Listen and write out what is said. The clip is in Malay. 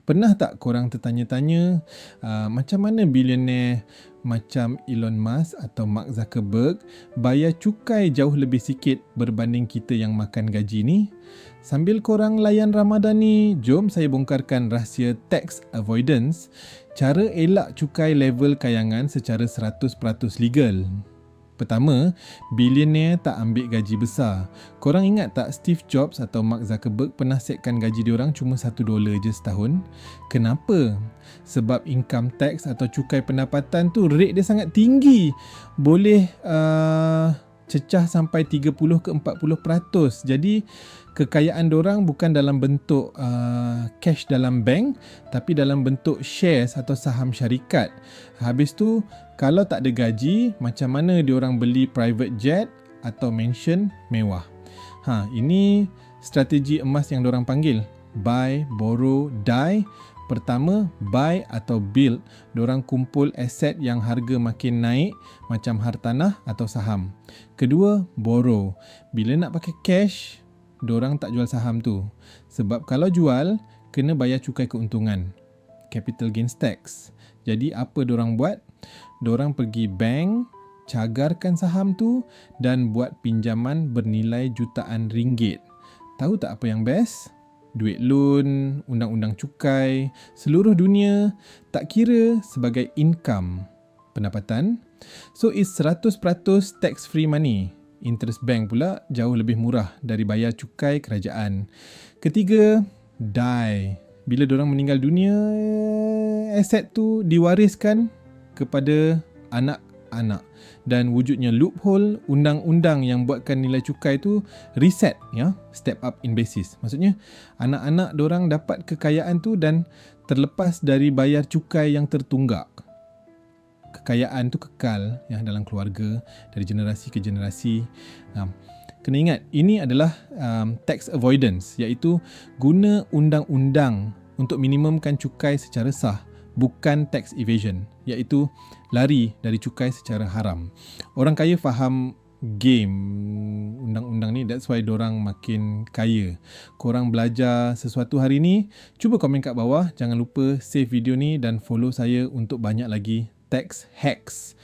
Pernah tak korang tertanya-tanya macam mana billionaire macam Elon Musk atau Mark Zuckerberg bayar cukai jauh lebih sikit berbanding kita yang makan gaji ni? Sambil korang layan Ramadan ni, jom saya bongkarkan rahsia tax avoidance, cara elak cukai level kayangan secara 100% legal. Pertama, billionaire tak ambil gaji besar. Korang ingat tak Steve Jobs atau Mark Zuckerberg pernah setkan gaji diorang cuma $1 je setahun? Kenapa? Sebab income tax atau cukai pendapatan tu rate dia sangat tinggi. Boleh cecah sampai 30 ke 40%. Jadi kekayaan dorang bukan dalam bentuk cash dalam bank, tapi dalam bentuk shares atau saham syarikat. Habis tu, kalau tak ada gaji, macam mana diorang beli private jet atau mansion mewah? Ini strategi emas yang diorang panggil buy, borrow, die. Pertama, buy atau build. Diorang kumpul aset yang harga makin naik macam hartanah atau saham. Kedua, borrow. Bila nak pakai cash, diorang tak jual saham tu. Sebab kalau jual, kena bayar cukai keuntungan, capital gains tax. Jadi apa diorang buat? Diorang pergi bank, cagarkan saham tu dan buat pinjaman bernilai jutaan ringgit. Tahu tak apa yang best? Duit loan, undang-undang cukai, seluruh dunia tak kira sebagai income pendapatan. So it's 100% tax free money. Interest bank pula jauh lebih murah dari bayar cukai kerajaan. Ketiga, die. Bila diorang meninggal dunia, aset tu diwariskan kepada anak-anak. Dan wujudnya loophole, undang-undang yang buatkan nilai cukai tu reset, step up in basis. Maksudnya, anak-anak diorang dapat kekayaan tu dan terlepas dari bayar cukai yang tertunggak. Kekayaan tu kekal dalam keluarga dari generasi ke generasi. Kena ingat, ini adalah tax avoidance, iaitu guna undang-undang untuk minimumkan cukai secara sah, bukan tax evasion, iaitu lari dari cukai secara haram. Orang kaya faham game undang-undang ni, that's why dorang makin kaya. Korang belajar sesuatu hari ni, cuba komen kat bawah. Jangan lupa save video ni dan follow saya untuk banyak lagi tax hacks.